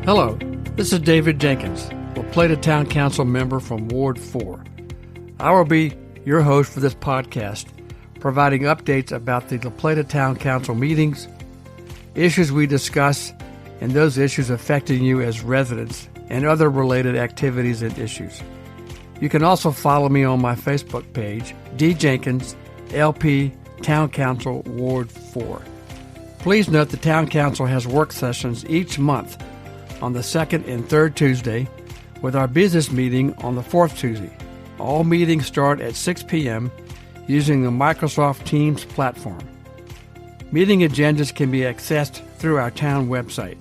Hello, this is David Jenkins, La Plata Town Council member from Ward 4. I will be your host for this podcast, providing updates about the La Plata Town Council meetings, issues we discuss, and those issues affecting you as residents, and other related activities and issues. You can also follow me on my Facebook page, D. Jenkins, LP Town Council Ward 4. Please note the Town Council has work sessions each month on the second and third Tuesday, with our business meeting on the fourth Tuesday. All meetings start at 6 p.m. using the Microsoft Teams platform. Meeting agendas can be accessed through our town website,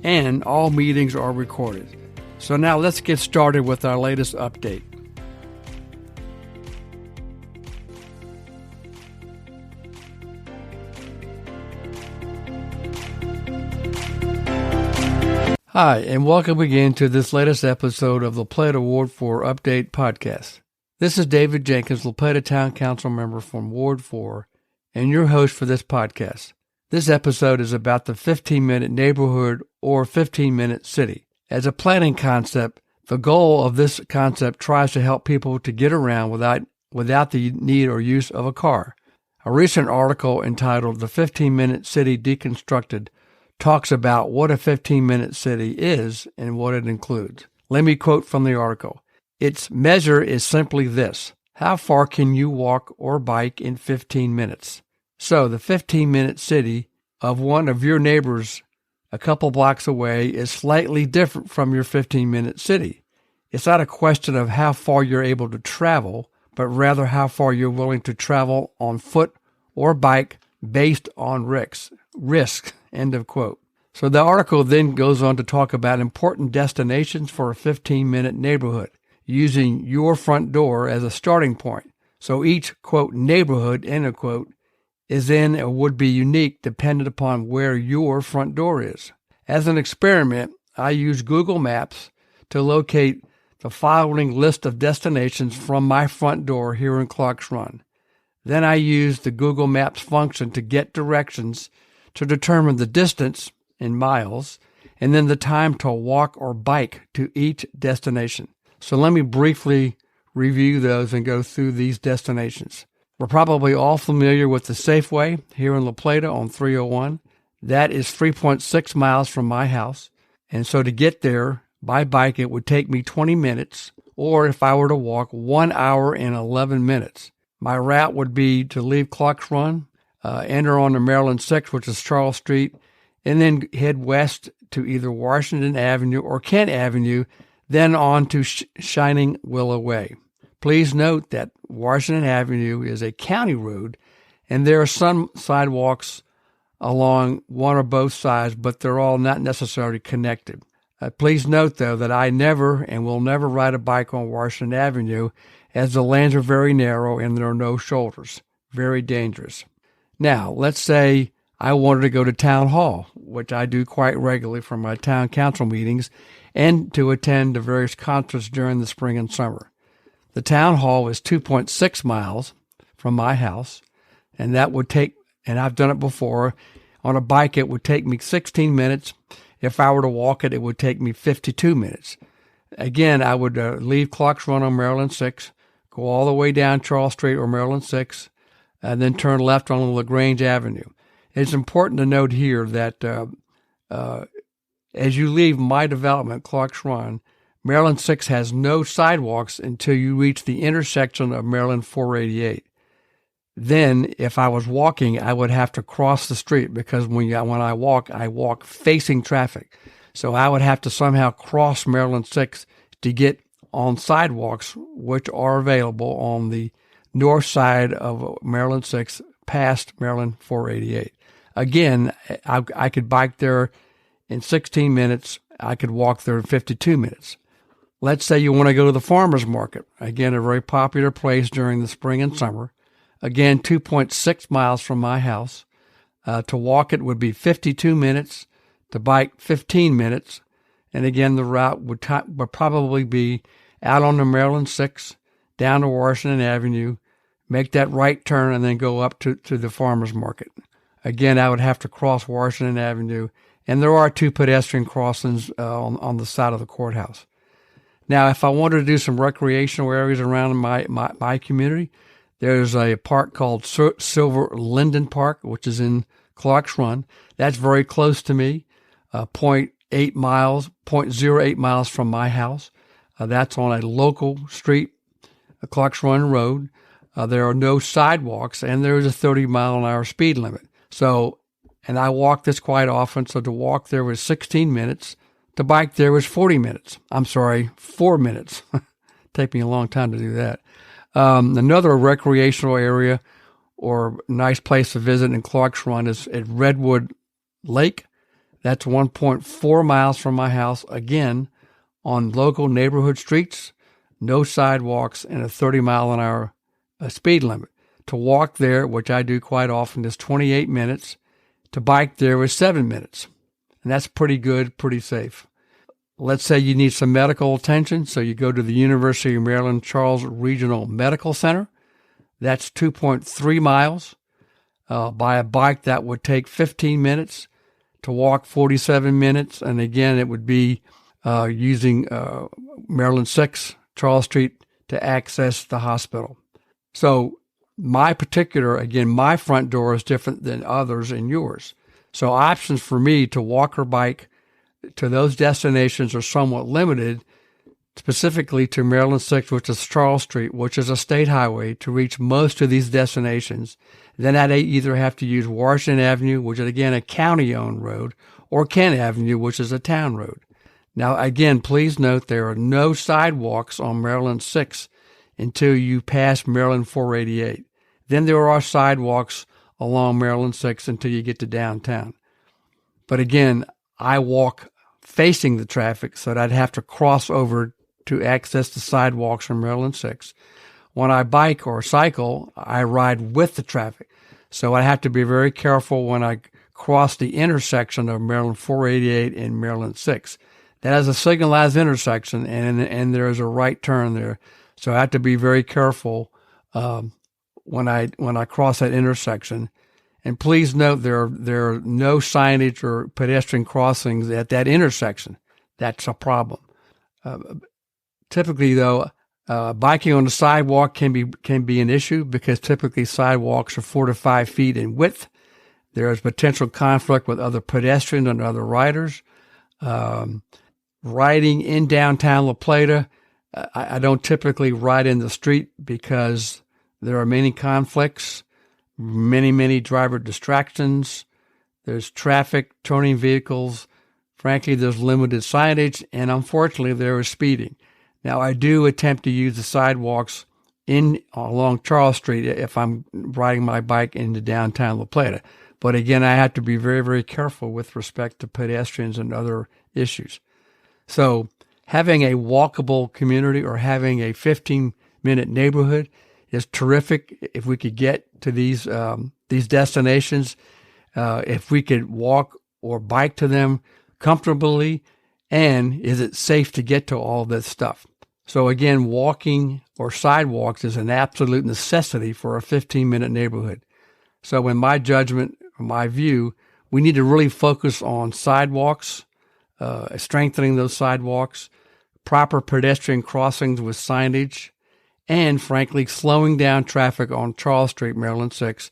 and all meetings are recorded. So now let's get started with our latest update. Hi, and welcome again to this latest episode of the La Plata Ward 4 Update Podcast. This is David Jenkins, La Plata Town Council member from Ward 4, and your host for this podcast. This episode is about the 15-minute neighborhood or 15-minute city. As a planning concept, the goal of this concept tries to help people to get around without the need or use of a car. A recent article entitled The 15-Minute City Deconstructed talks about what a 15-minute city is and what it includes. Let me quote from the article. Its measure is simply this: how far can you walk or bike in 15 minutes? So the 15-minute city of one of your neighbors a couple blocks away is slightly different from your 15-minute city. It's not a question of how far you're able to travel, but rather how far you're willing to travel on foot or bike based on risk. End of quote. So the article then goes on to talk about important destinations for a 15-minute neighborhood, using your front door as a starting point. So each, quote, neighborhood, end of quote, is in or would be unique dependent upon where your front door is. As an experiment, I used Google Maps to locate the following list of destinations from my front door here in Clark's Run. Then I used the Google Maps function to get directions to determine the distance in miles, and then the time to walk or bike to each destination. So let me briefly review those and go through these destinations. We're probably all familiar with the Safeway here in La Plata on 301. That is 3.6 miles from my house. And so to get there by bike, it would take me 20 minutes, or if I were to walk, 1 hour and 11 minutes. My route would be to leave Clark's Run, enter on to Maryland 6, which is Charles Street, and then head west to either Washington Avenue or Kent Avenue, then on to Shining Willow Way. Please note that Washington Avenue is a county road, and there are some sidewalks along one or both sides, but they're all not necessarily connected. Please note, though, that I never and will never ride a bike on Washington Avenue, as the lanes are very narrow and there are no shoulders. Very dangerous. Now, let's say I wanted to go to Town Hall, which I do quite regularly for my town council meetings, and to attend the various concerts during the spring and summer. The Town Hall is 2.6 miles from my house, and that would take, and I've done it before, on a bike it would take me 16 minutes. If I were to walk it, it would take me 52 minutes. Again, I would leave Clark's Run on Maryland 6, go all the way down Charles Street or Maryland 6, and then turn left on LaGrange Avenue. It's important to note here that as you leave my development, Clark's Run, Maryland 6 has no sidewalks until you reach the intersection of Maryland 488. Then, if I was walking, I would have to cross the street because when I walk facing traffic. So I would have to somehow cross Maryland 6 to get on sidewalks, which are available on the north side of Maryland 6 past Maryland 488. Again, I could bike there in 16 minutes. I could walk there in 52 minutes. Let's say you want to go to the farmer's market. Again, a very popular place during the spring and summer. Again, 2.6 miles from my house. To walk it would be 52 minutes. To bike, 15 minutes. And again, the route would probably be out on the Maryland 6, down to Washington Avenue, make that right turn, and then go up to the farmer's market. Again, I would have to cross Washington Avenue And there are 2 pedestrian crossings on the side of the courthouse. Now, if I wanted to do some recreational areas around my community, there's a park called Silver Linden Park, which is in Clark's Run. That's very close to me, 0.08 miles from my house. That's on a local street, Clark's Run Road. There are no sidewalks, and there is a 30-mile-an-hour speed limit. So, and I walk this quite often, so to walk there was 16 minutes. To bike there was 4 minutes. Take me a long time to do that. Another recreational area or nice place to visit in Clark's Run is at Redwood Lake. That's 1.4 miles from my house, again, on local neighborhood streets, no sidewalks, and a 30-mile-an-hour speed limit. To walk there, which I do quite often, is 28 minutes. To bike there is 7 minutes. And that's pretty good, pretty safe. Let's say you need some medical attention, so you go to the University of Maryland Charles Regional Medical Center. That's 2.3 miles. By a bike, that would take 15 minutes. To walk, 47 minutes. And again, it would be using Maryland 6, Charles Street, to access the hospital. So my front door is different than others and yours. So options for me to walk or bike to those destinations are somewhat limited, specifically to Maryland 6, which is Charles Street, which is a state highway, to reach most of these destinations. Then I'd either have to use Washington Avenue, which is again a county-owned road, or Kent Avenue, which is a town road. Now, again, please note there are no sidewalks on Maryland 6 until you pass Maryland 488. Then there are sidewalks along Maryland 6 until you get to downtown. But again, I walk facing the traffic, so that I'd have to cross over to access the sidewalks from Maryland 6. When I bike or cycle, I ride with the traffic. So I have to be very careful when I cross the intersection of Maryland 488 and Maryland 6. That is a signalized intersection, and there is a right turn there. So I have to be very careful when I cross that intersection. And please note there are no signage or pedestrian crossings at that intersection. That's a problem. Typically, though, biking on the sidewalk can be an issue because typically sidewalks are 4 to 5 feet in width. There is potential conflict with other pedestrians and other riders. Riding in downtown La Plata, I don't typically ride in the street because there are many conflicts, many driver distractions. There's traffic, turning vehicles. Frankly, there's limited signage, and unfortunately, there is speeding. Now, I do attempt to use the sidewalks along Charles Street if I'm riding my bike into downtown La Plata. But again, I have to be very, very careful with respect to pedestrians and other issues. So having a walkable community or having a 15-minute neighborhood is terrific. If we could get to these destinations, if we could walk or bike to them comfortably, and is it safe to get to all this stuff? So again, walking or sidewalks is an absolute necessity for a 15-minute neighborhood. So in my judgment, my view, we need to really focus on sidewalks, strengthening those sidewalks, proper pedestrian crossings with signage, and frankly, slowing down traffic on Charles Street, Maryland 6,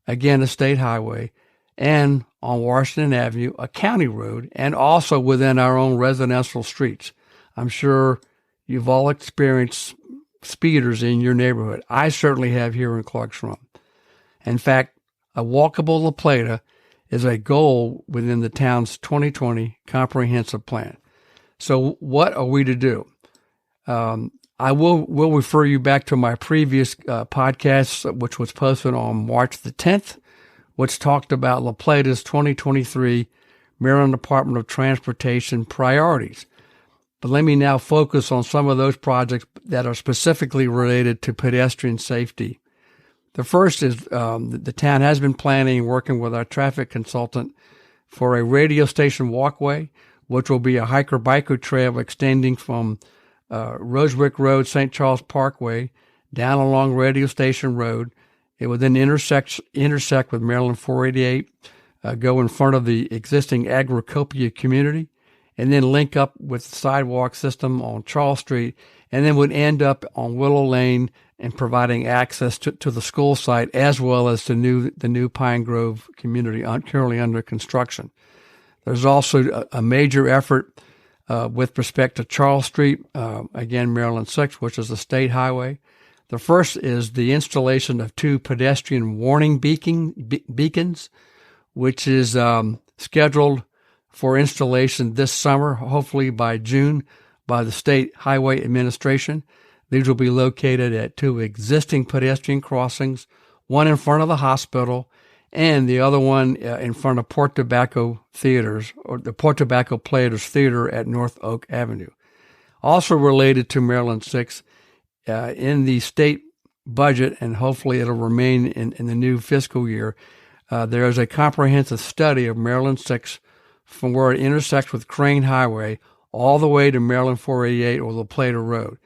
again, a state highway, and on Washington Avenue, a county road, and also within our own residential streets. I'm sure you've all experienced speeders in your neighborhood. I certainly have here in Clark's Run. In fact, a walkable La Plata is a goal within the town's 2020 comprehensive plan. So what are we to do? I will refer you back to my previous podcast, which was posted on March the 10th, which talked about La Plata's 2023 Maryland Department of Transportation priorities. But let me now focus on some of those projects that are specifically related to pedestrian safety. The first is the town has been planning, working with our traffic consultant, for a radio station walkway, which will be a hiker-biker trail extending from Rosewick Road, St. Charles Parkway, down along Radio Station Road. It will then intersect with Maryland 488, go in front of the existing Agricopia community, and then link up with the sidewalk system on Charles Street, and then would end up on Willow Lane and providing access to the school site as well as to the new Pine Grove community currently under construction. There's also a major effort with respect to Charles Street, again, Maryland 6, which is a state highway. The first is the installation of 2 pedestrian warning beacons, which is scheduled for installation this summer, hopefully by June, by the State Highway Administration. These will be located at 2 existing pedestrian crossings, one in front of the hospital and the other one in front of Port Tobacco Theaters, or the Port Tobacco Players Theater at North Oak Avenue. Also related to Maryland 6, in the state budget, and hopefully it'll remain in the new fiscal year, there is a comprehensive study of Maryland 6 from where it intersects with Crane Highway all the way to Maryland 488 or La Plata Road.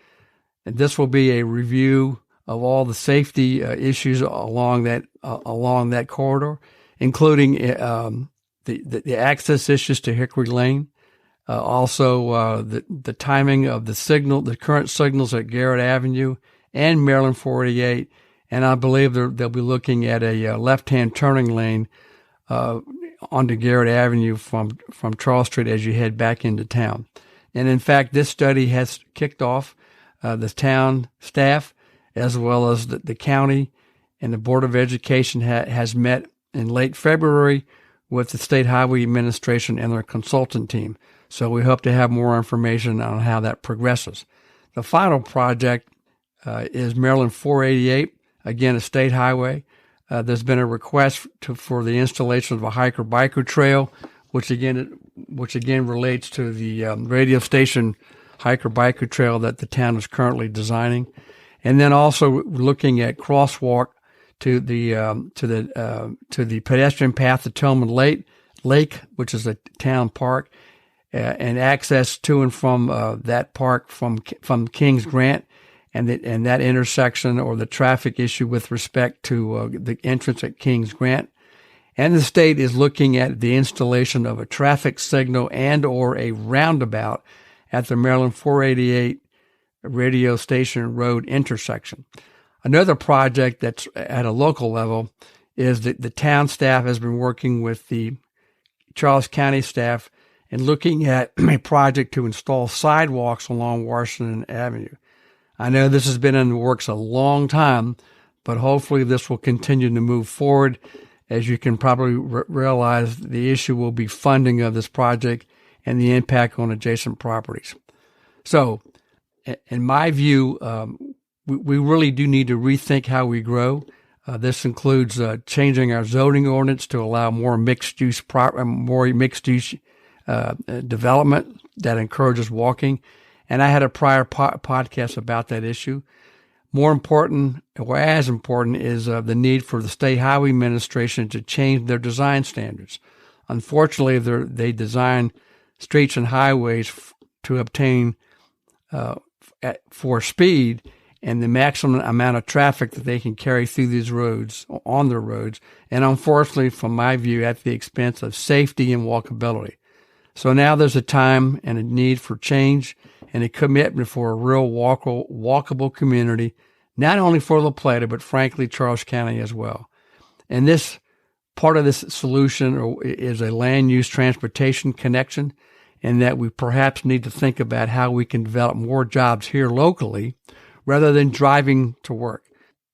And this will be a review of all the safety issues along that corridor, including the access issues to Hickory Lane, also the timing of the current signals at Garrett Avenue and Maryland 488, and I believe they'll be looking at a left-hand turning lane onto Garrett Avenue from Charles Street as you head back into town. And in fact, this study has kicked off. The town staff, as well as the county and the Board of Education, has met in late February with the State Highway Administration and their consultant team. So we hope to have more information on how that progresses. The final project is Maryland 488, again, a state highway. There's been a request for the installation of a hiker-biker trail, which again relates to the radio station hiker-biker trail that the town is currently designing, and then also looking at crosswalk to the pedestrian path to Tillman Lake, which is a town park, and access to and from that park from Kings Grant, and that intersection or the traffic issue with respect to the entrance at Kings Grant. And the state is looking at the installation of a traffic signal and or a roundabout at the Maryland 488 radio station road intersection. Another project that's at a local level is that the town staff has been working with the Charles County staff and looking at a project to install sidewalks along Washington Avenue. I know this has been in the works a long time, but hopefully this will continue to move forward. As you can probably realize, the issue will be funding of this project and the impact on adjacent properties. So, in my view, we really do need to rethink how we grow. This includes changing our zoning ordinance to allow more mixed-use development that encourages walking. And I had a prior podcast about that issue. More important, or as important, is the need for the State Highway Administration to change their design standards. Unfortunately, they design streets and highways to obtain for speed and the maximum amount of traffic that they can carry through these roads, on their roads, and unfortunately, from my view, at the expense of safety and walkability. So now there's a time and a need for change and a commitment for a real walkable community, not only for La Plata, but frankly, Charles County as well. And this part of this solution is a land use transportation connection, and that we perhaps need to think about how we can develop more jobs here locally rather than driving to work.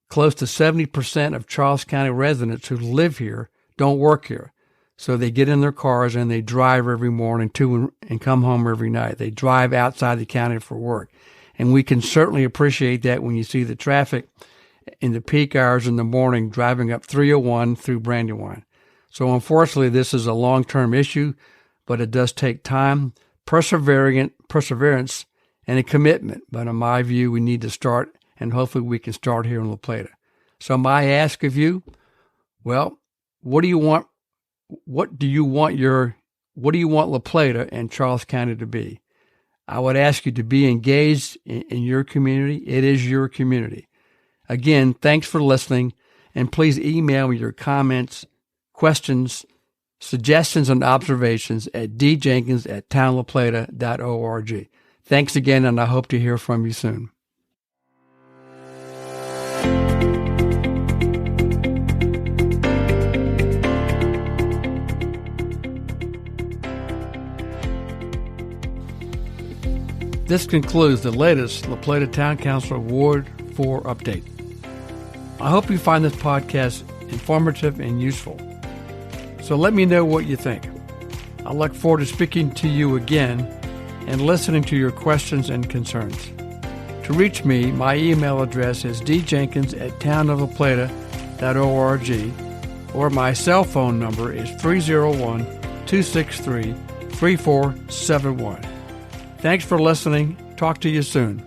Close to 70% of Charles County residents who live here don't work here. So they get in their cars and they drive every morning to and come home every night. They drive outside the county for work. And we can certainly appreciate that when you see the traffic in the peak hours in the morning driving up 301 through Brandywine. So unfortunately, this is a long-term issue, but it does take time, perseverance, and a commitment. But in my view, we need to start, and hopefully we can start here in La Plata. So my ask of you, well, what do you want? What do you want La Plata and Charles County to be? I would ask you to be engaged in your community. It is your community. Again, thanks for listening, and please email me your comments, questions, suggestions and observations at djenkins@townlaplata.org. Thanks again, and I hope to hear from you soon. This concludes the latest La Plata Town Council Ward 4 update. I hope you find this podcast informative and useful. So let me know what you think. I look forward to speaking to you again and listening to your questions and concerns. To reach me, my email address is djenkins@townoflaplata.org, or my cell phone number is 301-263-3471. Thanks for listening. Talk to you soon.